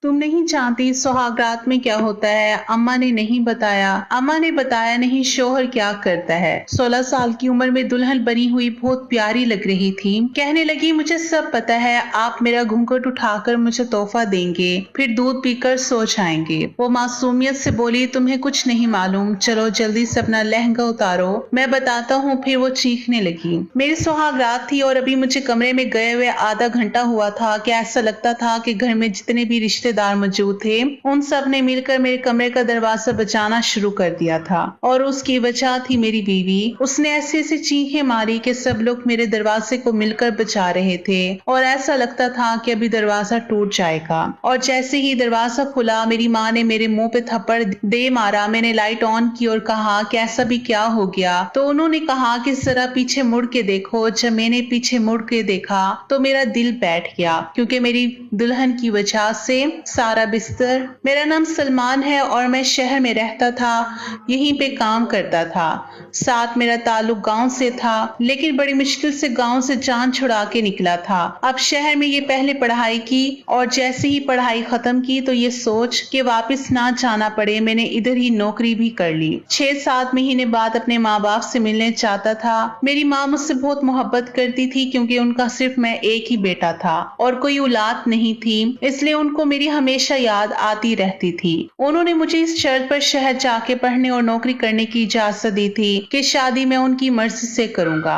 तुम नहीं जानती सुहागरात में क्या होता है। अम्मा ने नहीं बताया। अम्मा ने बताया नहीं शोहर क्या करता है। 16 साल की उम्र में दुल्हन बनी हुई बहुत प्यारी लग रही थी। कहने लगी मुझे सब पता है, आप मेरा घूंघट उठाकर मुझे तोहफा देंगे, फिर दूध पीकर सो जाएंगे। वो मासूमियत से बोली तुम्हें कुछ नहीं मालूम, चलो जल्दी से अपना लहंगा उतारो, मैं बताता हूँ। फिर वो चीखने लगी। मेरी सुहागरात थी और अभी मुझे कमरे में गए हुए आधा घंटा हुआ था कि ऐसा लगता था कि घर में जितने भी रिश्तेदार मौजूद थे उन सब ने मिलकर मेरे कमरे का दरवाजा बजाना शुरू कर दिया था। और उसकी वजह थी मेरी बीवी। उसने ऐसी ऐसी चीखें मारी कि सब लोग मेरे दरवाजे को मिलकर बचा रहे थे और ऐसा लगता था कि अभी दरवाजा टूट जाएगा। और जैसे ही दरवाजा खुला मेरी माँ ने मेरे मुंह पे थप्पड़ दे मारा। मैंने लाइट ऑन की और कहा कि ऐसा भी क्या हो गया। तो उन्होंने कहा कि जरा पीछे मुड़ के देखो। जब मैंने पीछे मुड़ के देखा तो मेरा दिल बैठ गया, क्योंकि मेरी दुल्हन की वजह से सारा बिस्तर। मेरा नाम सलमान है और मैं शहर में रहता था, यहीं पे काम करता था। साथ मेरा ताल्लुक गांव से था, लेकिन बड़ी मुश्किल से गांव से जान छुड़ा के निकला था। अब शहर में ये पहले पढ़ाई की और जैसे ही पढ़ाई खत्म की तो ये सोच कि वापस ना जाना पड़े मैंने इधर ही नौकरी भी कर ली। 6-7 महीने बाद अपने माँ बाप से मिलने चाहता था। मेरी माँ मुझसे बहुत मोहब्बत करती थी क्योंकि उनका सिर्फ मैं एक ही बेटा था और कोई औलाद नहीं थी, इसलिए उनको मेरी हमेशा याद आती रहती थी। उन्होंने मुझे इस शर्त पर शहर जाके पढ़ने और नौकरी करने की इजाजत दी थी कि शादी मैं उनकी मर्जी से करूंगा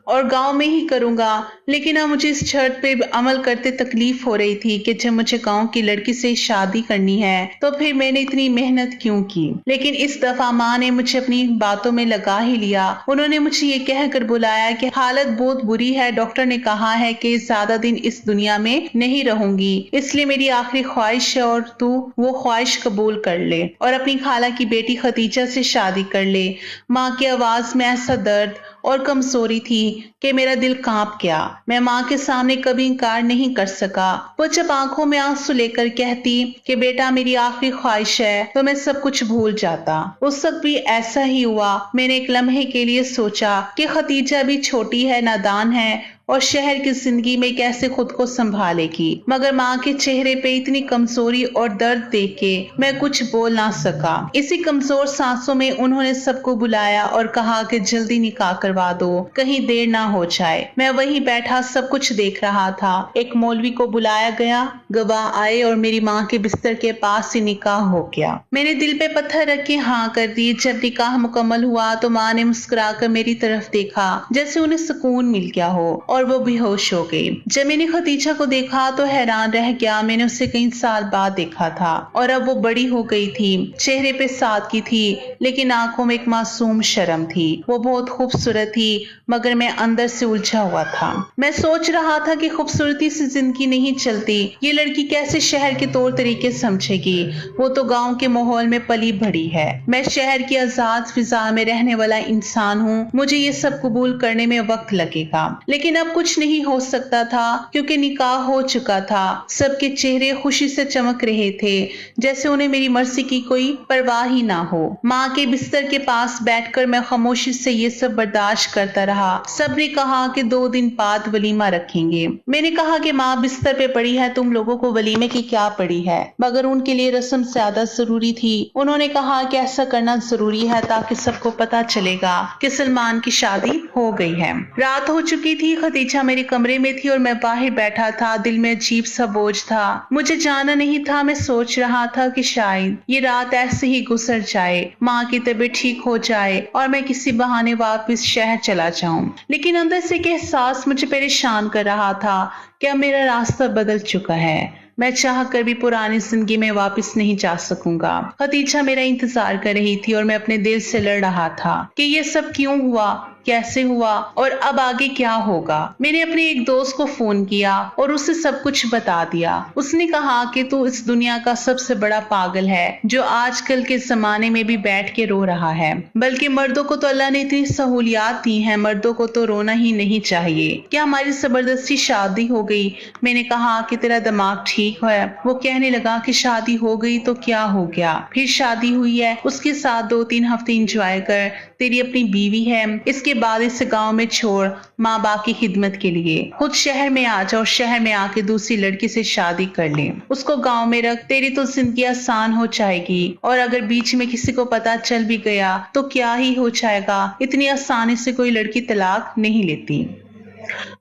और गांव में ही करूंगा। लेकिन अब मुझे इस शर्त पे अमल करते तकलीफ हो रही थी कि जब मुझे गांव की लड़की से शादी करनी है तो फिर मैंने इतनी मेहनत क्यों की। लेकिन इस दफा माँ ने मुझे अपनी बातों में लगा ही लिया। उन्होंने मुझे ये कहकर बुलाया कि हालत बहुत बुरी है, डॉक्टर ने कहा है कि ज्यादा दिन इस दुनिया में नहीं रहूंगी, इसलिए मेरी आखिरी ख्वाहिश है और तू वो ख्वाहिश कबूल कर ले और अपनी खाला की बेटी खतीजा से शादी कर ले। माँ की आवाज में ऐसा दर्द और कमजोरी थी कि मेरा दिल कांप गया। मैं माँ के सामने कभी इनकार नहीं कर सका। वो जब आंखों में आंसू लेकर कहती कि बेटा मेरी आखिरी ख्वाहिश है, तो मैं सब कुछ भूल जाता। उस वक्त भी ऐसा ही हुआ। मैंने एक लम्हे के लिए सोचा कि खतीजा भी छोटी है, नादान है और शहर की जिंदगी में कैसे खुद को संभालेगी, मगर माँ के चेहरे पे इतनी कमजोरी और दर्द देख के मैं कुछ बोल ना सका। इसी कमजोर सांसों में उन्होंने सबको बुलाया और कहा कि जल्दी निकाह करवा दो, कहीं देर ना हो जाए। मैं वहीं बैठा सब कुछ देख रहा था। एक मौलवी को बुलाया गया, गवाह आए और मेरी माँ के बिस्तर के पास ही निकाह हो गया। मैंने दिल पे पत्थर रख के हाँ कर दी। जब निकाह मुकम्मल हुआ तो माँ ने मुस्कुराकर मेरी तरफ देखा जैसे उन्हें सुकून मिल गया हो और वो बेहोश हो गई। जब मैंने खतीजा को देखा तो हैरान रह गया। मैंने उसे कई साल बाद देखा था और अब वो बड़ी हो गई थी। चेहरे पे सादगी थी लेकिन आंखों में एक मासूम शर्म थी। वो बहुत खूबसूरत थी मगर मैं अंदर से उलझा हुआ था। मैं सोच रहा था कि खूबसूरती से जिंदगी नहीं चलती, ये लड़की कैसे शहर के तौर तरीके समझेगी। वो तो गाँव के माहौल में पली बढ़ी है। मैं शहर की आजाद फिजा में रहने वाला इंसान हूँ। मुझे ये सब कबूल करने में वक्त लगेगा। लेकिन अब कुछ नहीं हो सकता था क्योंकि निकाह हो चुका था। सबके चेहरे खुशी से चमक रहे थे जैसे उन्हें मेरी मर्जी की कोई परवाह ही ना हो। माँ के बिस्तर के पास बैठकर मैं खामोशी से ये सब बर्दाश्त करता रहा। सबने कहा कि 2 दिन बाद वलीमा रखेंगे। मैंने कहा कि माँ बिस्तर पे पड़ी है, तुम लोगों को वलीमे की क्या पड़ी है, मगर उनके लिए रस्म ज्यादा जरूरी थी। उन्होंने कहा कि ऐसा करना जरूरी है ताकि सबको पता चलेगा कि सलमान की शादी हो गई है। रात हो चुकी थी। खतीजा मेरे कमरे में थी और मैं बाहर बैठा था। दिल में अजीब सा बोझ था। मुझे जाना नहीं था। मैं सोच रहा था कि शायद ये रात ऐसे ही गुजर जाए, माँ की तबीयत ठीक हो जाए और मैं किसी बहाने वापस शहर चला जाऊं। लेकिन अंदर से एक एहसास मुझे परेशान कर रहा था कि अब मेरा रास्ता बदल चुका है। मैं चाह कर भी पुरानी जिंदगी में वापस नहीं जा सकूंगा। खतीजा मेरा इंतजार कर रही थी और मैं अपने दिल से लड़ रहा था कि ये सब क्यों हुआ, कैसे हुआ और अब आगे क्या होगा। मैंने अपने एक दोस्त को फोन किया और उसे सब कुछ बता दिया। उसने कहा कि तू इस दुनिया का सबसे बड़ा पागल है जो आजकल के जमाने में भी बैठ के रो रहा है। बल्कि मर्दों को तो अल्लाह ने इतनी सहूलियात दी हैं, मर्दों को तो रोना ही नहीं चाहिए। क्या हमारी जबरदस्ती शादी हो गई? मैंने कहा कि तेरा दिमाग ठीक है। वो कहने लगा कि शादी हो गई तो क्या हो गया, फिर शादी हुई है, उसके साथ 2-3 हफ्ते इंजॉय कर, तेरी अपनी बीवी है, इसके बाद इस गांव में छोड़ माँ बाप की खिदमत के लिए खुद शहर में आ जा और शहर में आके दूसरी लड़की से शादी कर ले, उसको गांव में रख, तेरी तो जिंदगी आसान हो जाएगी। और अगर बीच में किसी को पता चल भी गया तो क्या ही हो जाएगा, इतनी आसानी से कोई लड़की तलाक नहीं लेती।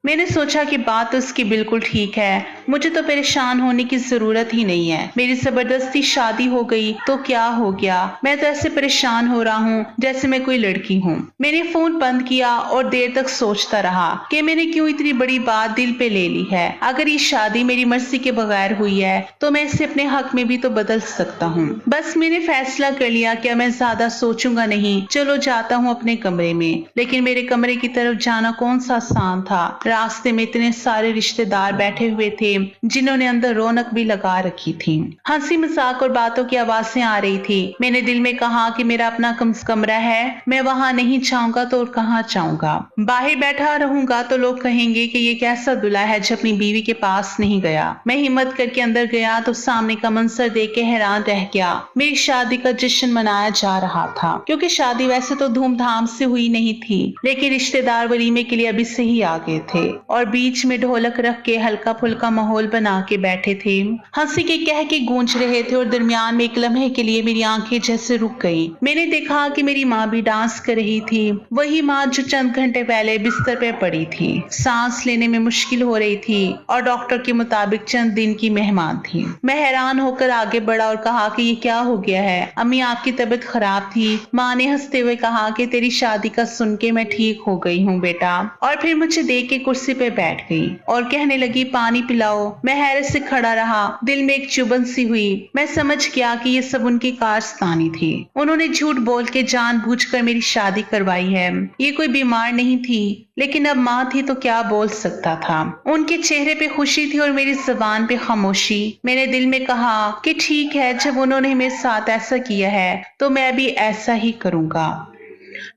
मैंने सोचा कि बात तो उसकी बिल्कुल ठीक है, मुझे तो परेशान होने की जरूरत ही नहीं है। मेरी जबरदस्ती शादी हो गई तो क्या हो गया, मैं तो ऐसे परेशान हो रहा हूँ जैसे मैं कोई लड़की हूँ। मैंने फोन बंद किया और देर तक सोचता रहा कि मैंने क्यों इतनी बड़ी बात दिल पे ले ली है। अगर ये शादी मेरी मर्जी के बगैर हुई है तो मैं इसे अपने हक में भी तो बदल सकता हूँ। बस मैंने फैसला कर लिया कि मैं ज्यादा सोचूंगा नहीं, चलो जाता हूँ अपने कमरे में। लेकिन मेरे कमरे की तरफ जाना कौन सा आसान था। रास्ते में इतने सारे रिश्तेदार बैठे हुए थे जिन्होंने अंदर रौनक भी लगा रखी थी। हंसी मजाक और बातों की आवाजें आ रही थी। मैंने दिल में कहा कि मेरा अपना कमरा है, मैं वहां नहीं जाऊंगा तो और कहाँ जाऊंगा। बाहर बैठा रहूंगा तो लोग कहेंगे कि ये कैसा दूल्हा है जो अपनी बीवी के पास नहीं गया। मैं हिम्मत करके अंदर गया तो सामने का मंजर देख के हैरान रह गया। मेरी शादी का जश्न मनाया जा रहा था, क्योंकि शादी वैसे तो धूमधाम से हुई नहीं थी, लेकिन रिश्तेदार वलीमे के लिए अभी से ही आ गए थे और बीच में ढोलक रख के हल्का फुल्का माहौल बना के बैठे थे। हंसी के कह के गूंज रहे थे और दरमियान में एक लम्हे के लिए मेरी आंखें जैसे रुक गई। मैंने देखा कि मेरी माँ भी डांस कर रही थी, वही माँ जो चंद घंटे पहले बिस्तर पे पड़ी थी, सांस लेने में मुश्किल हो रही थी और डॉक्टर के मुताबिक चंद दिन की मेहमान थी। मैं हैरान होकर आगे बढ़ा और कहा कि ये क्या हो गया है अम्मी, आपकी तबीयत खराब थी। माँ ने हंसते हुए कहा कि तेरी शादी का सुन के मैं ठीक हो गई हूँ बेटा, और फिर मुझे देख के कुर्सी पे बैठ गई और कहने लगी पानी पिलाओ। मैं हैरत से खड़ा रहा, दिल में एक चुभन सी हुई। मैं समझ गया कि ये सब उनकी कारस्तानी थी। उन्होंने झूठ बोल के जानबूझकर मेरी शादी करवाई है। ये कोई बीमार नहीं थी, लेकिन अब माँ थी तो क्या बोल सकता था। उनके चेहरे पे खुशी थी और मेरी जुबान पे खामोशी। मैंने दिल में कहा कि ठीक है, जब उन्होंने मेरे साथ ऐसा किया है तो मैं भी ऐसा ही करूंगा।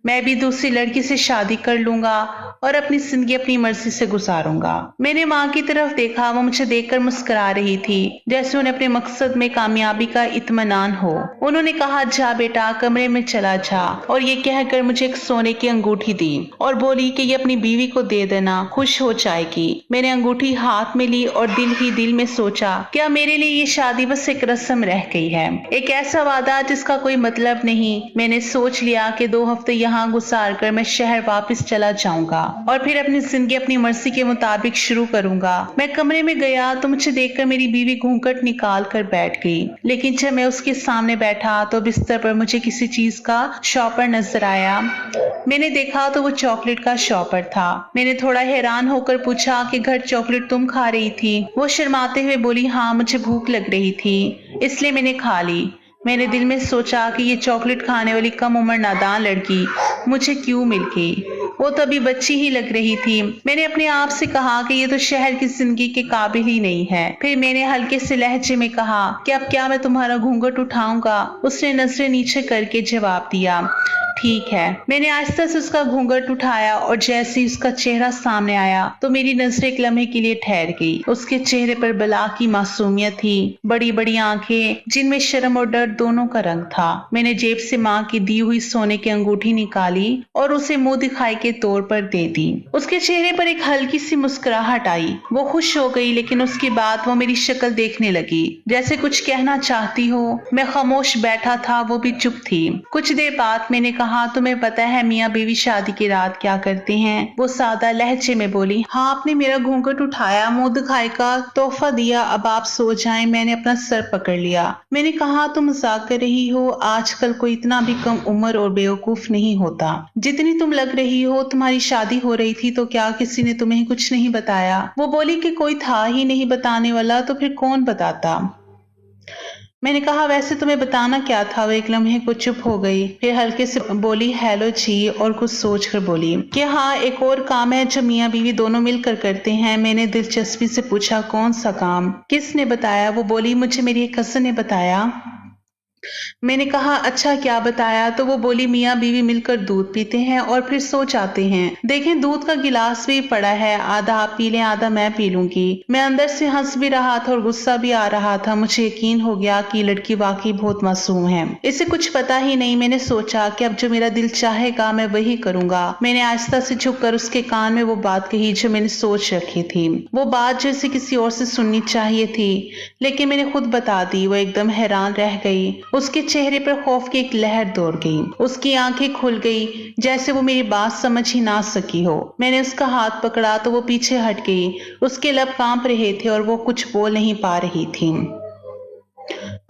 मैं भी दूसरी लड़की से शादी कर लूंगा और अपनी जिंदगी अपनी मर्जी से गुजारूंगा। मैंने माँ की तरफ देखा, वो मुझे देखकर मुस्कुरा रही थी जैसे उन्हें अपने मकसद में कामयाबी का इत्मीनान हो। उन्होंने कहा जा बेटा कमरे में चला जा, और ये कहकर मुझे एक सोने की अंगूठी दी और बोली कि ये अपनी बीवी को दे देना, खुश हो जाएगी। मैंने अंगूठी हाथ में ली और दिल ही दिल में सोचा क्या मेरे लिए ये शादी बस एक रस्म रह गई है, एक ऐसा वादा जिसका कोई मतलब नहीं। मैंने सोच लिया कि 2 हफ्ते यहाँ गुजार कर मैं शहर वापस चला जाऊंगा और फिर अपनी जिंदगी अपनी मर्जी के मुताबिक शुरू करूंगा। मैं कमरे में गया तो मुझे देखकर मेरी बीवी घूंघट निकाल कर बैठ गई, लेकिन जब मैं उसके सामने बैठा तो बिस्तर पर मुझे किसी चीज का शॉपर नजर आया। मैंने देखा तो वो चॉकलेट का शॉपर था। मैंने थोड़ा हैरान होकर पूछा कि घर चॉकलेट तुम खा रही थी? वो शर्माते हुए बोली हाँ, मुझे भूख लग रही थी इसलिए मैंने खा ली। मैंने दिल में सोचा कि ये चॉकलेट खाने वाली कम उम्र नादान लड़की मुझे क्यों मिल गई, वो तो अभी बच्ची ही लग रही थी। मैंने अपने आप से कहा कि ये तो शहर की जिंदगी के काबिल ही नहीं है। फिर मैंने हल्के से लहजे में कहा कि अब क्या मैं तुम्हारा घूंघट उठाऊंगा? उसने नजरें नीचे करके जवाब दिया ठीक है। मैंने आहिस्ता से उसका घूंघट उठाया और जैसे ही उसका चेहरा सामने आया तो मेरी नजरें एक लम्हे के लिए ठहर गई। उसके चेहरे पर बला की मासूमियत थी, बड़ी बड़ी आंखें जिनमें शर्म और डर दोनों का रंग था। मैंने जेब से माँ की दी हुई सोने की अंगूठी निकाली और उसे मुंह दिखाई के तौर पर दे दी। उसके चेहरे पर एक हल्की सी मुस्कुराहट आई। वो खुश हो गई, लेकिन उसके बाद वो मेरी शक्ल देखने लगी जैसे कुछ कहना चाहती हो। मैं खामोश बैठा था, वो भी चुप थी। कुछ देर बाद मैंने कहा तुम्हें पता है मियाँ बीवी शादी की रात क्या करते हैं? वो सादा लहजे में बोली हाँ, आपने मेरा घूंघट उठाया, मुंह दिखाई का तोहफा दिया, अब आप सो जाएं। मैंने अपना सर पकड़ लिया। मैंने कहा तुम मजाक कर रही हो, आजकल कोई इतना भी कम उम्र और बेवकूफ नहीं होता जितनी तुम लग रही हो। तुम्हारी शादी हो रही थी तो क्या किसी ने तुम्हें कुछ नहीं बताया? वो बोली कि कोई था ही नहीं बताने वाला, तो फिर कौन बताता? मैंने कहा वैसे तुम्हें बताना क्या था? वो एक लम्हे को चुप हो गई, फिर हल्के से बोली हेलो जी, और कुछ सोचकर बोली कि हाँ, एक और काम है जो मियाँ बीवी दोनों मिलकर करते हैं। मैंने दिलचस्पी से पूछा कौन सा काम? किसने बताया? वो बोली मुझे मेरी एक कज़न ने बताया। मैंने कहा अच्छा क्या बताया? तो वो बोली मियाँ बीवी मिलकर दूध पीते हैं और फिर सो जाते हैं। देखें दूध का गिलास भी पड़ा है, आधा आप पी लें आधा मैं पी लूंगी। मैं अंदर से हंस भी रहा था और गुस्सा भी आ रहा था। मुझे यकीन हो गया कि लड़की वाकई बहुत मासूम है, इसे कुछ पता ही नहीं। मैंने सोचा कि अब जो मेरा दिल चाहेगा मैं वही करूंगा। मैंने आहिस्ता से झुककर उसके कान में वो बात कही जो मैंने सोच रखी थी, वो बात जैसे किसी और से सुननी चाहिए थी, लेकिन मैंने खुद बता दी। वो एकदम हैरान रह गई, उसके चेहरे पर खौफ की एक लहर दौड़ गई, उसकी आंखें खुल गई जैसे वो मेरी बात समझ ही ना सकी हो। मैंने उसका हाथ पकड़ा तो वो पीछे हट गई, उसके लब कांप रहे थे और वो कुछ बोल नहीं पा रही थी।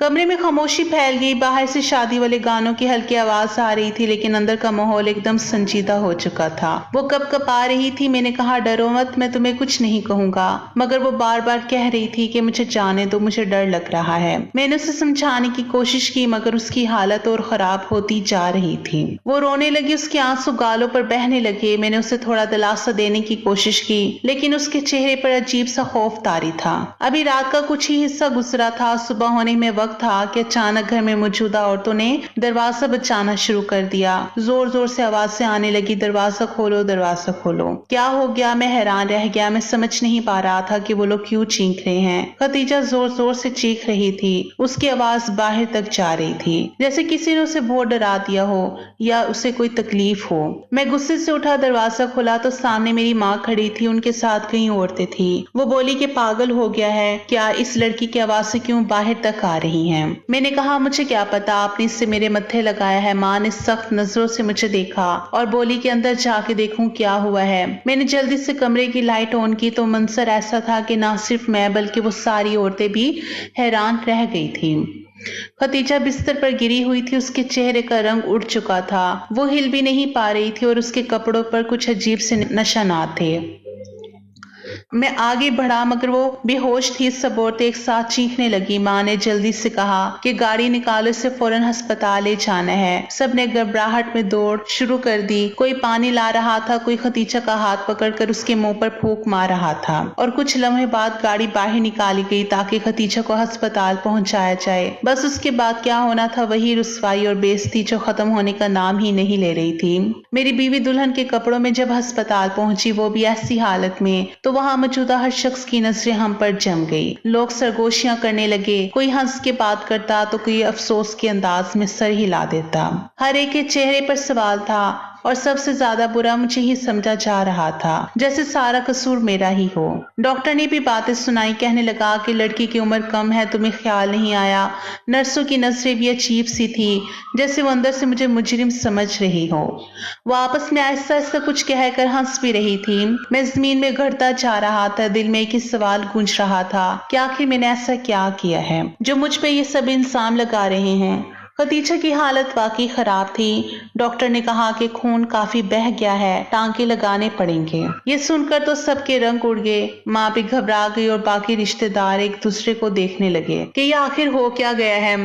कमरे में खामोशी फैल गई। बाहर से शादी वाले गानों की हल्की आवाज आ रही थी, लेकिन अंदर का माहौल एकदम संजीदा हो चुका था। वो कपकपा रही थी। मैंने कहा डरो मत, मैं तुम्हें कुछ नहीं कहूंगा, मगर वो बार बार कह रही थी कि मुझे जाने दो, मुझे डर लग रहा है। मैंने उसे समझाने की कोशिश की मगर उसकी हालत और खराब होती जा रही थी। वो रोने लगी, उसके आंसू गालों पर बहने लगे। मैंने उसे थोड़ा दिलासा देने की कोशिश की, लेकिन उसके चेहरे पर अजीब सा खौफ तारी था। अभी रात का कुछ ही हिस्सा गुजरा था। सुबह होने में वक्त था कि अचानक घर में मौजूदा औरतों ने दरवाजा बजाना शुरू कर दिया। जोर जोर से आवाजें आने लगी, दरवाजा खोलो दरवाजा खोलो। क्या हो गया? मैं हैरान रह गया। मैं समझ नहीं पा रहा था कि वो लोग क्यों चीख रहे हैं। खतीजा जोर जोर से चीख रही थी, उसकी आवाज बाहर तक जा रही थी, जैसे किसी ने उसे बहुत डरा दिया हो या उसे कोई तकलीफ हो। मैं गुस्से से उठा, दरवाजा खोला तो सामने मेरी माँ खड़ी थी, उनके साथ कई औरतें थी। वो बोली कि पागल हो गया है क्या? इस लड़की की आवाज से क्यों बाहर तक आ रही है? मैंने कहा मुझे क्या पता, आपने इससे मेरे मत्थे लगाया है। माँ ने सख्त नजरों से मुझे देखा और बोली कि अंदर जाके देखूं क्या हुआ है। मैंने जल्दी से कमरे की लाइट ऑन की तो मंजर ऐसा था कि ना सिर्फ मैं बल्कि वो सारी औरतें भी हैरान रह गई थी। खतीजा बिस्तर पर गिरी हुई थी, उसके चेहरे का रंग उड़ चुका था, वो हिल भी नहीं पा रही थी और उसके कपड़ों पर कुछ अजीब से निशानात थे। मैं आगे बढ़ा मगर वो बेहोश थी। सब औरतें एक साथ चीखने लगी। माँ ने जल्दी से कहा कि गाड़ी निकालो, इसे फौरन अस्पताल ले जाना है। सब ने घबराहट में दौड़ शुरू कर दी। कोई पानी ला रहा था, कोई खतीजा का हाथ पकड़कर उसके मुंह पर फूंक मार रहा था और कुछ लम्हे बाद गाड़ी बाहर निकाली गई ताकि खतीजा को अस्पताल पहुंचाया जाए। बस उसके बाद क्या होना था वही रुसवाई और बेइज्जती जो खत्म होने का नाम ही नहीं ले रही थी। मेरी बीवी दुल्हन के कपड़ों में जब अस्पताल पहुंची, वो भी ऐसी हालत में, तो वहां मौजूदा हर शख्स की नजरें हम पर जम गई। लोग सरगोशियां करने लगे, कोई हंस के बात करता तो कोई अफसोस के अंदाज में सर हिला देता। हर एक के चेहरे पर सवाल था और सबसे ज्यादा बुरा मुझे ही समझा जा रहा था, जैसे सारा कसूर मेरा ही हो। डॉक्टर ने भी बातें सुनाई, कहने लगा कि लड़की की उम्र कम है, तुम्हें ख्याल नहीं आया। नर्सों की नजरें भी अजीब सी थी, जैसे वो अंदर से मुझे मुजरिम समझ रही हो। वो आपस में आहिस्ता आहिस्ता कुछ कहकर हंस भी रही थी। मैं जमीन में घटता जा रहा था, दिल में एक ही सवाल गूंज रहा था कि आखिर मैंने ऐसा क्या किया है जो मुझ पे ये सब इल्जाम लगा रहे हैं। खतीजा की हालत वाकई खराब थी। डॉक्टर ने कहा कि खून काफी बह गया है, टांके लगाने पड़ेंगे। ये सुनकर तो सबके रंग उड़ गए। माँ भी घबरा गई और बाकी रिश्तेदार एक दूसरे को देखने लगे कि ये आखिर हो क्या गया है।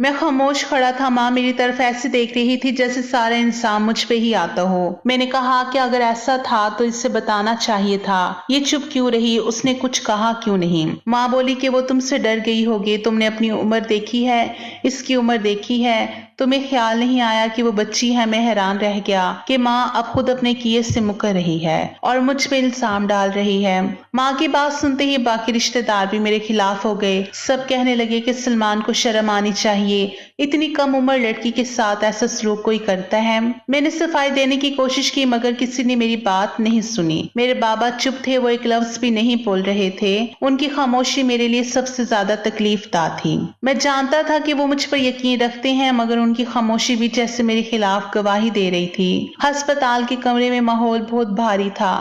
मैं खामोश खड़ा था। माँ मेरी तरफ ऐसे देख रही थी जैसे सारा इंसान मुझ पे ही आता हो। मैंने कहा कि अगर ऐसा था तो इससे बताना चाहिए था, ये चुप क्यों रही, उसने कुछ कहा क्यों नहीं? माँ बोली कि वो तुमसे डर गई होगी, तुमने अपनी उम्र देखी है, इसकी उम्र देखी है, तुम्हें ख्याल नहीं आया कि वो बच्ची है। मैं हैरान रह गया कि माँ अब खुद अपने किए से मुकर रही है और मुझ पे इल्जाम डाल रही है। माँ की बात सुनते ही बाकी रिश्तेदार भी मेरे खिलाफ हो गए। सब कहने लगे कि सलमान को शर्म आनी चाहिए, इतनी कम उम्र लड़की के साथ ऐसा सलूक कोई करता है। मैंने सफाई देने की कोशिश की मगर किसी ने मेरी बात नहीं सुनी। मेरे बाबा चुप थे, वो एक लफ्ज भी नहीं बोल रहे थे। उनकी खामोशी मेरे लिए सबसे ज्यादा तकलीफदा थी। मैं जानता था कि वो मुझ पर यकीन रखते हैं मगर उनकी खामोशी भी जैसे मेरे खिलाफ गवाही दे रही थी। अस्पताल के कमरे में माहौल बहुत भारी था।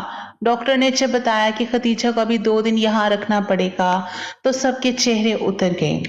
डॉक्टर ने जब बताया कि खतीजा को अभी 2 दिन यहाँ रखना पड़ेगा तो सबके चेहरे उतर गए।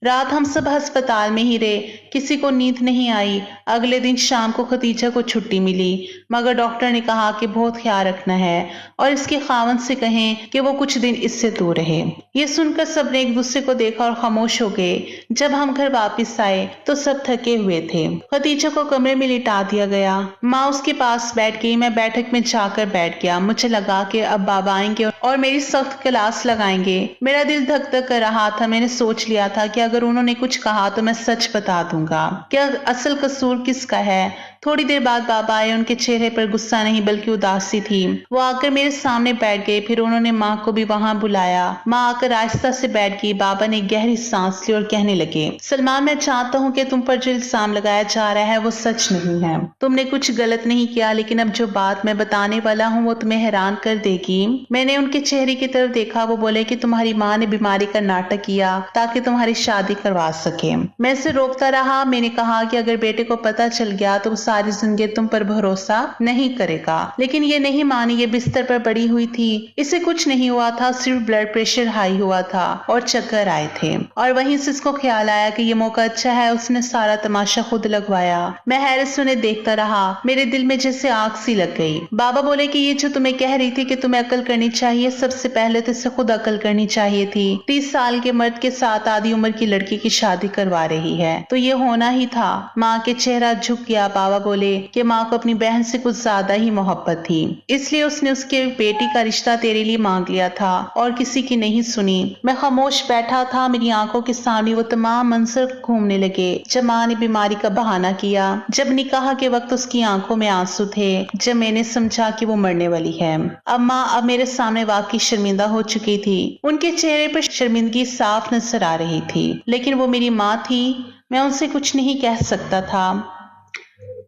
रात हम सब अस्पताल में ही रहे, किसी को नींद नहीं आई। अगले दिन शाम को खतीजा को छुट्टी मिली मगर डॉक्टर ने कहा कि बहुत ख्याल रखना है और इसके खावंद से कहें कि वो कुछ दिन इससे दूर रहे। ये सुनकर सब ने एक दूसरे को देखा और खामोश हो गए। जब हम घर वापस आए तो सब थके हुए थे। खतीजा को कमरे में लिटा दिया गया। माँ उसके पास बैठ गई, मैं बैठक में जाकर बैठ गया। मुझे लगा कि अब बाबा आएंगे اور میری سخت کلاس لگائیں گے۔ میرا دل دھک دھک کر رہا تھا۔ میں نے سوچ لیا تھا کہ اگر انہوں نے کچھ کہا تو میں سچ بتا دوں گا۔ کیا اصل قصور کس کا ہے؟ تھوڑی دیر بعد بابا آئے۔ ان کے چہرے پر غصہ نہیں بلکہ اداسی تھی۔ وہ آ کر میرے سامنے بیٹھ گئے، پھر انہوں نے ماں کو بھی وہاں بلایا۔ ماں آ کر آہستہ سے بیٹھ گئی۔ بابا نے گہری سانس لی اور کہنے لگے، سلمان، میں چاہتا ہوں کہ تم پر جو الزام لگایا جا رہا ہے وہ سچ نہیں ہے۔ تم نے کچھ غلط نہیں کیا، لیکن اب جو بات میں بتانے والا ہوں وہ تمہیں حیران کر دے گی۔ میں نے ان کے چہرے کی طرف دیکھا۔ وہ بولے کہ تمہاری ماں نے بیماری کا ناٹک کیا تاکہ تمہاری شادی کروا سکے۔ میں اسے روکتا رہا۔ میں نے کہا کہ اگر بیٹے کو پتہ چل گیا تو وہ ساری زندگی تم پر بھروسہ نہیں کرے گا۔ لیکن یہ نہیں مانی۔ یہ بستر پر پڑی ہوئی تھی۔ اسے کچھ نہیں ہوا تھا، صرف بلڈ پریشر ہائی ہوا تھا اور چکر آئے تھے۔ اور وہیں سے اس کو خیال آیا کہ یہ موقع اچھا ہے۔ اس نے سارا تماشا خود لگوایا۔ میں حیرت سے انہیں دیکھتا رہا۔ میرے دل میں جیسے آگ سی لگ گئی۔ بابا بولے کہ یہ جو تمہیں کہہ رہی تھی کہ تمہیں عقل کرنی چاہیے، سب سے پہلے تو اسے خود عقل کرنی چاہیے تھی۔ 30 سال کے مرد کے ساتھ آدھی عمر کی لڑکی کی شادی کروا رہی ہے تو یہ ہونا ہی تھا۔ ماں کے چہرہ جھک گیا۔ بابا بولے کہ ماں کو اپنی بہن سے کچھ زیادہ ہی محبت تھی، اس لیے اس نے اس کے بیٹی کا رشتہ تیرے لیے مانگ لیا تھا اور کسی کی نہیں سنی۔ میں خاموش بیٹھا تھا۔ میری آنکھوں کے سامنے وہ تمام منظر گھومنے لگے جب ماں نے بیماری کا بہانہ کیا، جب نکاح کے وقت اس کی آنکھوں میں آنسو تھے، جب میں نے سمجھا کہ وہ مرنے والی ہے۔ اب ماں اب میرے سامنے واقعی شرمندہ ہو چکی تھی۔ ان کے چہرے پر شرمندگی صاف نظر آ رہی تھی، لیکن وہ میری ماں تھی۔ میں ان سے کچھ نہیں کہہ سکتا تھا۔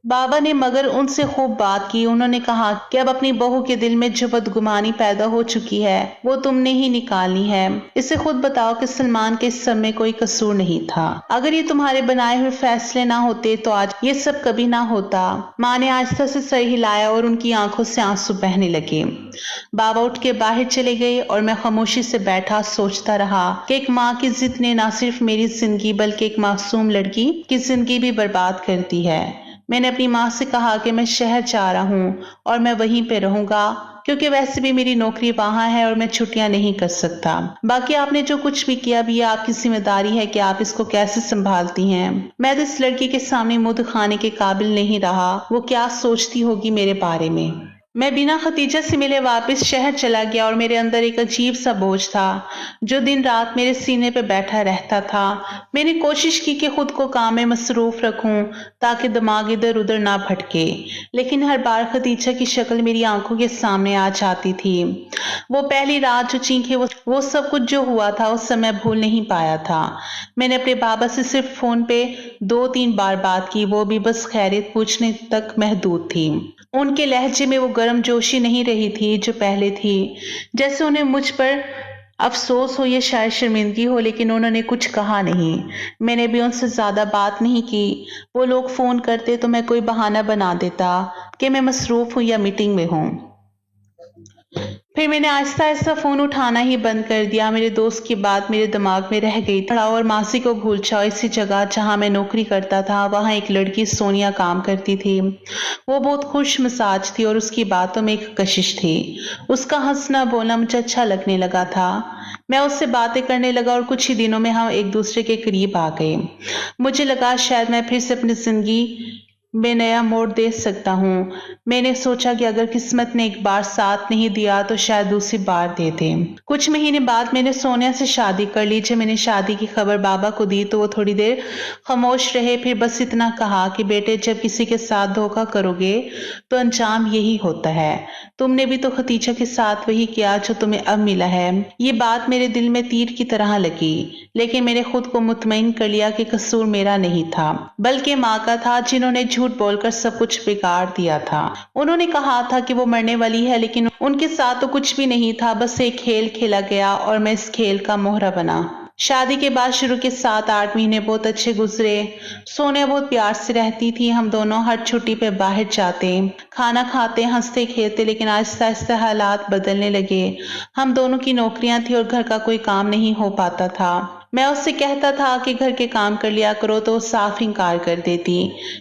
بابا نے مگر ان سے خوب بات کی۔ انہوں نے کہا کہ اب اپنی بہو کے دل میں جو بدگمانی پیدا ہو چکی ہے وہ تم نے ہی نکالنی ہے۔ اسے خود بتاؤ کہ سلمان کے اس سب میں کوئی قصور نہیں تھا۔ اگر یہ تمہارے بنائے ہوئے فیصلے نہ ہوتے تو آج یہ سب کبھی نہ ہوتا۔ ماں نے آہستہ سے سر ہلایا اور ان کی آنکھوں سے آنسو بہنے لگے۔ بابا اٹھ کے باہر چلے گئے اور میں خاموشی سے بیٹھا سوچتا رہا کہ ایک ماں کی ضد نے نہ صرف میری زندگی بلکہ ایک معصوم لڑکی کی زندگی بھی برباد کر دی ہے۔ میں نے اپنی ماں سے کہا کہ میں شہر جا رہا ہوں اور میں وہیں پہ رہوں گا، کیونکہ ویسے بھی میری نوکری وہاں ہے اور میں چھٹیاں نہیں کر سکتا۔ باقی آپ نے جو کچھ بھی کیا بھی، آپ کی ذمہ داری ہے کہ آپ اس کو کیسے سنبھالتی ہیں۔ میں تو اس لڑکی کے سامنے منہ دکھانے کے قابل نہیں رہا۔ وہ کیا سوچتی ہوگی میرے بارے میں۔ میں بنا ختیجہ سے ملے واپس شہر چلا گیا اور میرے اندر ایک عجیب سا بوجھ تھا جو دن رات میرے سینے پہ بیٹھا رہتا تھا۔ میں نے کوشش کی کہ خود کو کام میں مصروف رکھوں تاکہ دماغ ادھر ادھر نہ بھٹکے، لیکن ہر بار ختیجہ کی شکل میری آنکھوں کے سامنے آ جاتی تھی۔ وہ پہلی رات جو چیخے، وہ سب کچھ جو ہوا تھا اس سے میں بھول نہیں پایا تھا۔ میں نے اپنے بابا سے صرف فون پہ 2-3 بار بات کی، وہ بھی بس خیریت پوچھنے تک محدود تھی۔ ان کے لہجے میں وہ گرم جوشی نہیں رہی تھی جو پہلے تھی، جیسے انہیں مجھ پر افسوس ہو یا شاید شرمندگی ہو، لیکن انہوں نے کچھ کہا نہیں۔ میں نے بھی ان سے زیادہ بات نہیں کی۔ وہ لوگ فون کرتے تو میں کوئی بہانہ بنا دیتا کہ میں مصروف ہوں یا میٹنگ میں ہوں۔ پھر میں نے آہستہ آہستہ فون اٹھانا ہی بند کر دیا۔ میرے دوست کی بات میرے دماغ میں رہ گئی تھی اور ماضی کو بھول جاؤ۔ اسی جگہ جہاں میں نوکری کرتا تھا وہاں ایک لڑکی سونیا کام کرتی تھی۔ وہ بہت خوش مزاج تھی اور اس کی باتوں میں ایک کشش تھی۔ اس کا ہنسنا بولنا مجھے اچھا لگنے لگا تھا۔ میں اس سے باتیں کرنے لگا اور کچھ ہی دنوں میں ہم ایک دوسرے کے قریب آ گئے۔ مجھے لگا شاید میں پھر سے اپنی زندگی میں نیا موڑ دے سکتا ہوں۔ میں نے سوچا کہ اگر قسمت نے ایک بار ساتھ نہیں دیا تو شاید دوسری بار دے دے۔ کچھ مہینے بعد میں نے سونیا سے شادی کر لی۔ جب میں نے شادی کی خبر بابا کو دی تو وہ تھوڑی دیر خاموش رہے، پھر بس اتنا کہا کہ بیٹے، جب کسی کے ساتھ دھوکہ کرو گے تو انجام یہی ہوتا ہے۔ تم نے بھی تو ختیجہ کے ساتھ وہی کیا جو تمہیں اب ملا ہے۔ یہ بات میرے دل میں تیر کی طرح لگی، لیکن میں نے خود کو مطمئن کر لیا کہ قصور میرا نہیں تھا بلکہ ماں کا تھا، جنہوں نے جھوٹ بول کر سب کچھ بگاڑ دیا تھا۔ انہوں نے کہا تھا کہ وہ مرنے والی ہے، لیکن ان کے ساتھ تو کچھ بھی نہیں تھا، بس ایک کھیل کھیلا گیا اور میں اس کھیل کا مہرہ بنا۔ شادی کے بعد شروع کے 7-8 مہینے بہت اچھے گزرے۔ سونیا بہت پیار سے رہتی تھی۔ ہم دونوں ہر چھٹی پہ باہر جاتے، کھانا کھاتے، ہنستے کھیلتے، لیکن آہستہ آہستہ حالات بدلنے لگے۔ ہم دونوں کی نوکریاں تھی اور گھر کا کوئی کام نہیں ہو پاتا تھا۔ میں اس سے کہتا تھا کہ گھر کے کام کر لیا کرو تو وہ صاف انکار کر دیتی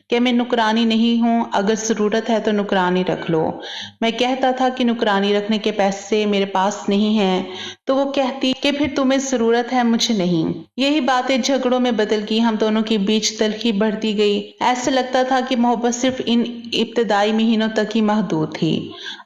کہ میں نکرانی نہیں ہوں، اگر ضرورت ہے تو نکرانی رکھ لو۔ میں کہتا تھا کہ نکرانی رکھنے کے پیسے میرے پاس نہیں ہیں، تو وہ کہتی کہ پھر تمہیں ضرورت ہے، مجھے نہیں۔ یہی باتیں جھگڑوں میں بدل گئی۔ ہم دونوں کے بیچ تلخی بڑھتی گئی۔ ایسا لگتا تھا کہ محبت صرف ان ابتدائی مہینوں تک ہی محدود تھی۔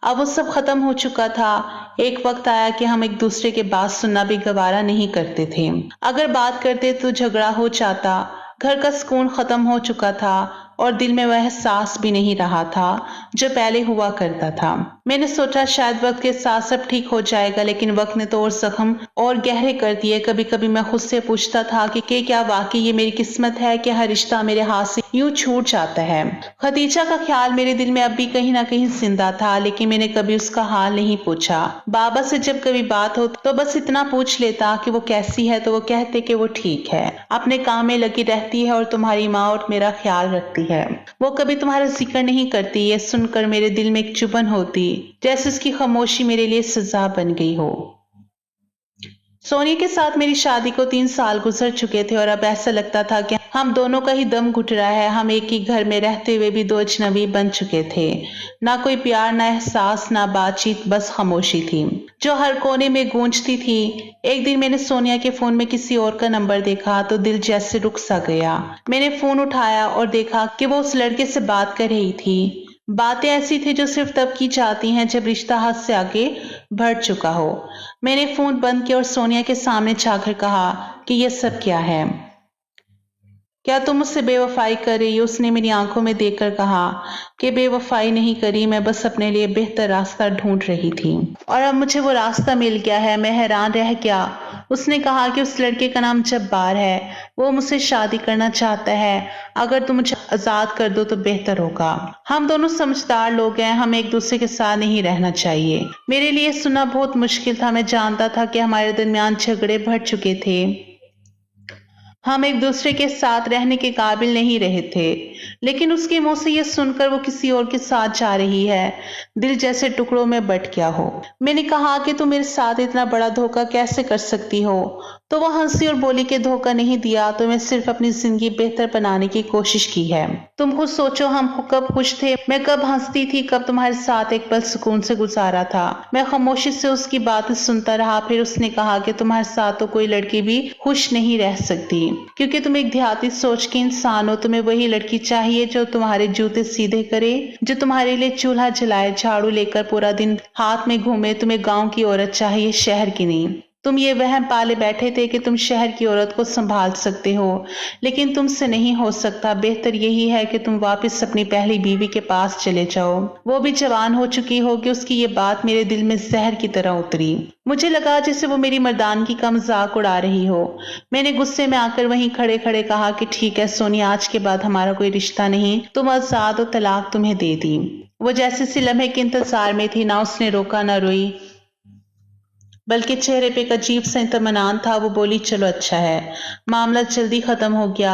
اب وہ سب ختم ہو چکا تھا۔ एक वक्त आया कि हम एक दूसरे के बात सुनना भी गवारा नहीं करते थे। अगर बात करते तो झगड़ा हो जाता, घर का सुकून खत्म हो चुका था और दिल में वह एहसास भी नहीं रहा था जो पहले हुआ करता था। मैंने सोचा शायद वक्त के साथ सब ठीक हो जाएगा, लेकिन वक्त ने तो और जख्म और गहरे कर दिए। कभी कभी मैं खुद से पूछता था कि क्या वाकई ये मेरी किस्मत है कि हर रिश्ता मेरे हाथ से यूं छूट जाता है। खदीजा का ख्याल मेरे दिल में अब भी कहीं ना कहीं जिंदा था, लेकिन मैंने कभी उसका हाल नहीं पूछा। बाबा से जब कभी बात हो तो बस इतना पूछ लेता कि वो कैसी है, तो वो कहते कि वो ठीक है, अपने काम में लगी रहती है और तुम्हारी माँ और मेरा ख्याल रखती है। वो कभी तुम्हारा जिक्र नहीं करती। ये सुनकर मेरे दिल में एक चुभन होती, जैसे उसकी खामोशी मेरे लिए सजा बन गई हो। सोनिया के साथ मेरी शादी को 3 साल गुजर चुके थे और अब ऐसा लगता था कि हम दोनों का ही दम घुट रहा है। हम एक ही घर में रहते हुए भी 2 अजनबी बन चुके थे। ना कोई प्यार, ना एहसास, ना बातचीत, बस खामोशी थी जो हर कोने में गूंजती थी। एक दिन मैंने सोनिया के फोन में किसी और का नंबर देखा तो दिल जैसे रुक सा गया। मैंने फोन उठाया और देखा कि वो उस लड़के से बात कर रही थी। बातें ऐसी थी जो सिर्फ तब की जाती हैं जब रिश्ता हाथ से आगे बढ़ चुका हो। मैंने फोन बंद किया और सोनिया के सामने जाकर कहा कि यह सब क्या है, क्या तुम मुझसे बेवफाई कर रही हो? उसने मेरी आंखों में देखकर कहा कि बेवफाई नहीं करी, मैं बस अपने लिए बेहतर रास्ता ढूंढ रही थी और अब मुझे वो रास्ता मिल गया है। मैं हैरान रह गया। उसने कहा कि उस लड़के का नाम जब्बार है, वो मुझसे शादी करना चाहता है। अगर तुम मुझे आजाद कर दो तो बेहतर होगा। हम दोनों समझदार लोग हैं, हमें एक दूसरे के साथ नहीं रहना चाहिए। मेरे लिए सुनना बहुत मुश्किल था। मैं जानता था कि हमारे दरमियान झगड़े बढ़ चुके थे, हम एक दूसरे के साथ रहने के काबिल नहीं रहे थे, लेकिन उसके मुंह से यह सुनकर वो किसी और के साथ जा रही है, दिल जैसे टुकड़ों में बट गया हो। मैंने कहा कि तुम मेरे साथ इतना बड़ा धोखा कैसे कर सकती हो? तो वो हंसी और बोली कि धोखा नहीं दिया, तो मैं सिर्फ अपनी जिंदगी बेहतर बनाने की कोशिश की है। तुम खुद सोचो, हम कब खुश थे, मैं कब हंसती थी, कब तुम्हारे साथ एक पल सुकून से गुजारा था। मैं खामोशी से उसकी बातें सुनता रहा। फिर उसने कहा कि तुम्हारे साथ तो कोई लड़की भी खुश नहीं रह सकती, क्योंकि तुम एक देहाती सोच के इंसान हो। तुम्हें वही लड़की चाहिए जो तुम्हारे जूते सीधे करे, जो तुम्हारे लिए चूल्हा जलाए, झाड़ू लेकर पूरा दिन हाथ में घूमे। तुम्हें गांव की औरत चाहिए, शहर की नहीं। तुम ये वहम पाले बैठे थे कि तुम शहर की औरत को संभाल सकते हो, लेकिन तुमसे नहीं हो सकता। बेहतर यही है कि तुम वापस अपनी पहली बीवी के पास चले जाओ। वो भी जवान हो चुकी होगी। उसकी ये बात मेरे दिल में जहर की तरह उतरी। मुझे लगा जैसे वो मेरी मर्दानगी का मजाक उड़ा रही हो। मैंने गुस्से में आकर वहीं खड़े खड़े कहा कि ठीक है सोनिया, आज के बाद हमारा कोई रिश्ता नहीं, तुम आजाद हो, तलाक तुम्हें दे दी। वो जैसे सी लम्हे के इंतजार में थी, ना उसने रोका ना रोई, बल्कि चेहरे पे एक अजीब सा इत्मीनान था। वो बोली चलो अच्छा है, मामला जल्दी खत्म हो गया।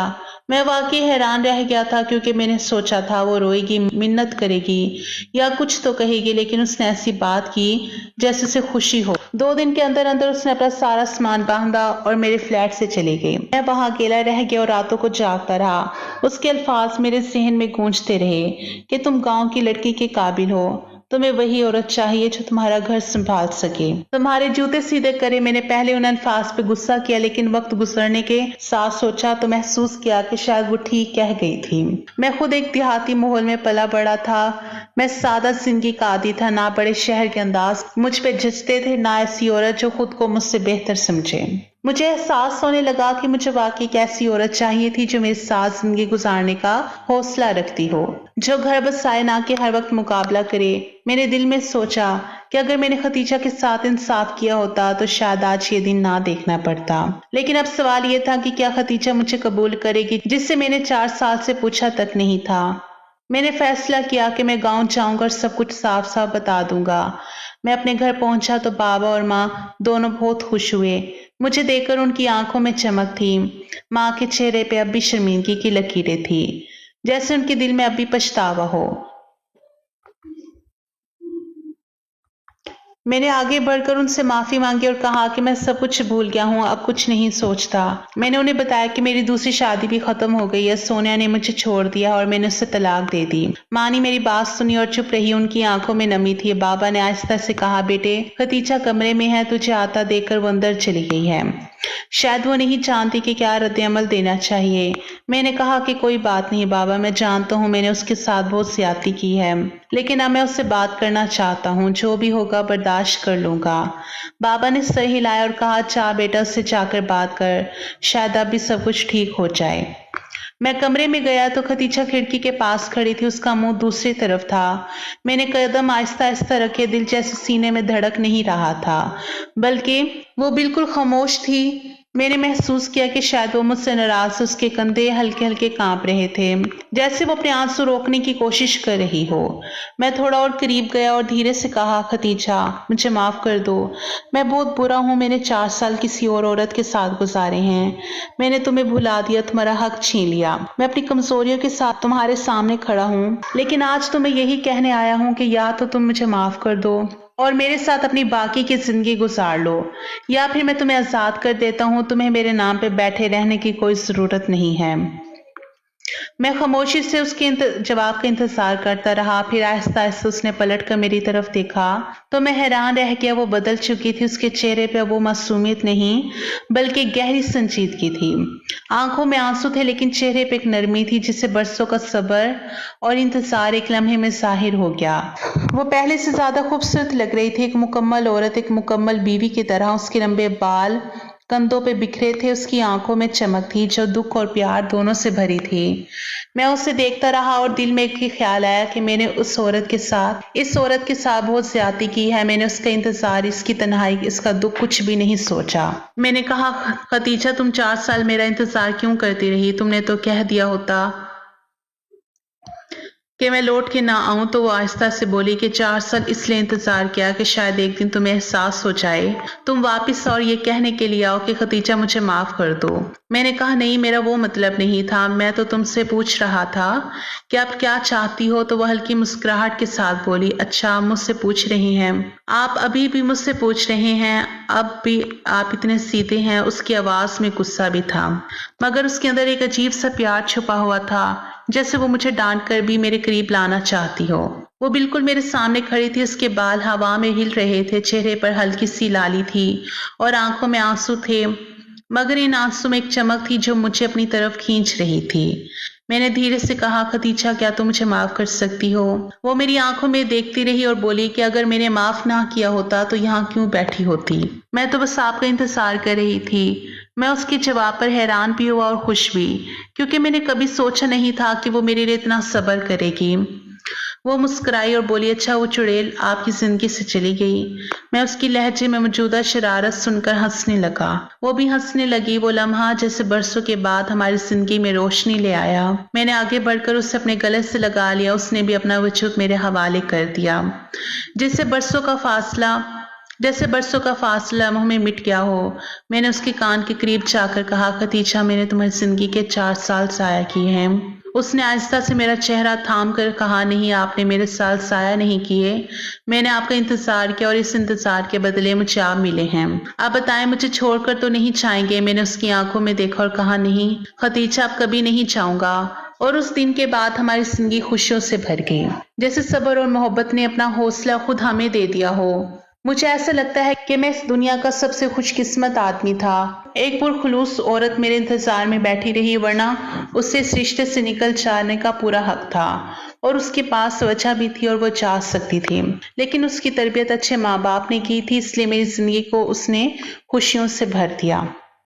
मैं वाकई हैरान रह गया था, क्योंकि मैंने सोचा था वो रोएगी, मिन्नत करेगी या कुछ तो कहेगी, लेकिन उसने ऐसी बात की जैसे उसे खुशी हो। 2 दिन के अंदर अंदर उसने अपना सारा सामान बांधा और मेरे फ्लैट से चली गई। मैं वहां अकेला रह गया और रातों को जागता रहा। उसके अल्फाज मेरे जहन में गूंजते रहे कि तुम गांव की लड़की के काबिल हो, तुम्हें वही औरत चाहिए जो तुम्हारा घर संभाल सके, तुम्हारे जूते सीधे करे। मैंने पहले उन अल्फाज पे गुस्सा किया, लेकिन वक्त गुजरने के साथ सोचा तो महसूस किया कि शायद वो ठीक कह गई थी। मैं खुद एक देहाती माहौल में पला बड़ा था। मैं सादा जिंदगी का आदी था। ना बड़े शहर के अंदाज मुझ पे जचते थे, ना ऐसी औरत जो खुद को मुझसे बेहतर समझे। मुझे एहसास होने लगा कि मुझे वाकई एक ऐसी औरत चाहिए थी जो मेरे साथ जिंदगी गुजारने का हौसला रखती हो, जो घर बसाए, ना कि हर वक्त मुकाबला करे। मैंने दिल में सोचा कि अगर मैंने खदीजा के साथ इंसाफ किया होता तो शायद आज ये दिन ना देखना पड़ता। लेकिन अब सवाल ये था कि क्या खदीजा मुझे कबूल करेगी, जिससे मैंने 4 साल से पूछा तक नहीं था। मैंने फैसला किया कि मैं गांव जाऊंगा और सब कुछ साफ साफ बता दूंगा। मैं अपने घर पहुंचा तो बाबा और माँ दोनों बहुत खुश हुए। मुझे देखकर उनकी आंखों में चमक थी। माँ के चेहरे पे अब भी शर्मिंदगी की लकीरें थी, जैसे उनके दिल में अब भी पछतावा हो। मैंने आगे बढ़कर उनसे माफी मांगी और कहा कि मैं सब कुछ भूल गया हूँ, अब कुछ नहीं सोचता। मैंने उन्हें बताया कि मेरी दूसरी शादी भी खत्म हो गई है, सोनिया ने मुझे छोड़ दिया और मैंने उससे तलाक दे दी। माँ ने मेरी बात सुनी और चुप रही। उनकी आंखों में नमी थी। बाबा ने आहिस्ता से कहा, बेटे खदीजा कमरे में है, तुझे आता देखकर वो अंदर चली गई है। शायद वो नहीं जानती कि क्या रद्द-ए-अमल देना चाहिए। मैंने कहा कि कोई बात नहीं बाबा, मैं जानता हूँ मैंने उसके साथ बहुत ज्यादती की है, लेकिन अब मैं उससे बात करना चाहता हूँ। जो भी होगा बर्दाश्त बर्दाश्त कर लूंगा। बाबा ने सर हिलाया और कहा, अच्छा बेटा, उससे जाकर बात कर, शायद अभी सब कुछ ठीक हो जाए। मैं कमरे में गया तो खतीजा खिड़की के पास खड़ी थी, उसका मुंह दूसरी तरफ था। मैंने कदम आहिस्ता आहिस्ता रखे, दिल जैसे सीने में धड़क नहीं रहा था, बल्कि वो बिल्कुल खामोश थी। मैंने महसूस किया कि शायद वो मुझसे नाराज है। उसके कंधे हल्के हल्के कांप रहे थे, जैसे वो अपने आंसू रोकने की कोशिश कर रही हो। मैं थोड़ा और करीब गया और धीरे से कहा, खतीजा, मुझे माफ कर दो, मैं बहुत बुरा हूँ। मैंने 4 साल किसी और औरत के साथ गुजारे हैं। मैंने तुम्हें भुला दिया, तुम्हारा हक छीन लिया। मैं अपनी कमजोरियों के साथ तुम्हारे सामने खड़ा हूँ, लेकिन आज तो मैं यही कहने आया हूँ कि या तो तुम मुझे माफ कर दो और मेरे साथ अपनी बाकी की जिंदगी गुजार लो, या फिर मैं तुम्हें आजाद कर देता हूँ। तुम्हें मेरे नाम पे बैठे रहने की कोई जरूरत नहीं है। मैं खामोशी से उसके जवाब का इंतजार करता रहा। फिर आहिस्ता आहिस्ता उसने पलट कर मेरी तरफ देखा तो मैं हैरान रह गया। वो बदल चुकी थी। उसके चेहरे पे वो मासूमियत नहीं बल्कि गहरी संजीदगी थी। आंखों में आंसू थे, लेकिन चेहरे पे एक नरमी थी जिसे बरसों का सब्र और इंतजार एक लम्हे में जाहिर हो गया। वो पहले से ज्यादा खूबसूरत लग रही थी, एक मुकम्मल औरत, एक मुकम्मल बीवी की तरह। उसके लंबे बाल कंधों पे बिखरे थे, उसकी आंखों में चमक थी जो दुख और प्यार दोनों से भरी थी। मैं उसे देखता रहा और दिल में एक ही ख्याल आया कि मैंने इस औरत के साथ बहुत ज्यादती की है। मैंने उसका इंतजार, इसकी तन्हाई, इसका दुख कुछ भी नहीं सोचा। मैंने कहा, खतीजा, तुम 4 साल मेरा इंतजार क्यों करती रही? तुमने तो कह दिया होता कि मैं लौट के ना आऊं। तो वो आहिस्ता से बोली कि 4 साल इसलिए इंतजार किया कि शायद एक दिन तुम्हें एहसास हो जाए, तुम वापस और ये कहने के लिए आओ कि खतीजा, मुझे माफ कर दो। मैंने कहा, नहीं, मेरा वो मतलब नहीं था। मैं तो तुमसे पूछ रहा था कि आप क्या चाहती हो। तो वह हल्की मुस्कुराहट के साथ बोली, अच्छा, मुझसे पूछ रही हैं आप? अभी भी मुझसे पूछ रहे हैं? अब भी आप इतने सीधे हैं। उसकी आवाज में गुस्सा भी था, मगर उसके अंदर एक अजीब सा प्यार छुपा हुआ था, जैसे वो मुझे डांट कर भी मेरे करीब लाना चाहती हो। वो बिल्कुल मेरे सामने खड़ी थी, उसके बाल हवा में हिल रहे थे, चेहरे पर हल्की सी लाली थी और आंखों में आंसू थे, मगर इन आंसू में एक चमक थी जो मुझे अपनी तरफ खींच रही थी। मैंने धीरे से कहा, खतीजा, क्या तुम मुझे माफ कर सकती हो? वो मेरी आंखों में देखती रही और बोली कि अगर मैंने माफ ना किया होता तो यहाँ क्यों बैठी होती? मैं तो बस आपका इंतजार कर रही थी। मैं उसके जवाब पर हैरान भी हुआ और खुश भी, क्योंकि मैंने कभी सोचा नहीं था कि वो मेरे लिए इतना सब्र करेगी। वो मुस्कुराई और बोली, अच्छा, वो चुड़ैल आपकी जिंदगी से चली गई। मैं उसकी लहजे में मौजूदा शरारत सुनकर हंसने लगा। वो भी हंसने लगी। वो लम्हा जैसे बरसों के बाद हमारी जिंदगी में रोशनी ले आया। मैंने आगे बढ़कर उसे अपने गले से लगा लिया। उसने भी अपना वजूद मेरे हवाले कर दिया, जैसे बरसों का फासला मुंह में मिट गया हो। मैंने उसके कान के करीब जाकर कहा, खतीजा, मैंने तुम्हारी जिंदगी के 4 साल ज़ाया किए हैं। उसने आहिस्ता से मेरा चेहरा थाम कर कहा, नहीं, आपने मेरे साल ज़ाया नहीं किए। मैंने आपका इंतजार किया और इस इंतजार के बदले मुझे आप मिले हैं। आप बताएं, मुझे छोड़कर तो नहीं जाएंगे? मैंने उसकी आंखों में देखा और कहा, नहीं खतीजा, आप कभी नहीं जाऊंगा। और उस दिन के बाद हमारी जिंदगी खुशियों से भर गई, जैसे सब्र और मोहब्बत ने अपना हौसला खुद हमें दे दिया हो। मुझे ऐसा लगता है कि मैं इस दुनिया का सबसे खुशकिस्मत आदमी था। एक पुरखुलूस औरत मेरे इंतजार में बैठी रही, वरना उससे इस रिश्ते से निकल जाने का पूरा हक था और उसके पास वजह भी थी और वो जा सकती थी। लेकिन उसकी तरबियत अच्छे माँ बाप ने की थी, इसलिए मेरी जिंदगी को उसने खुशियों से भर दिया।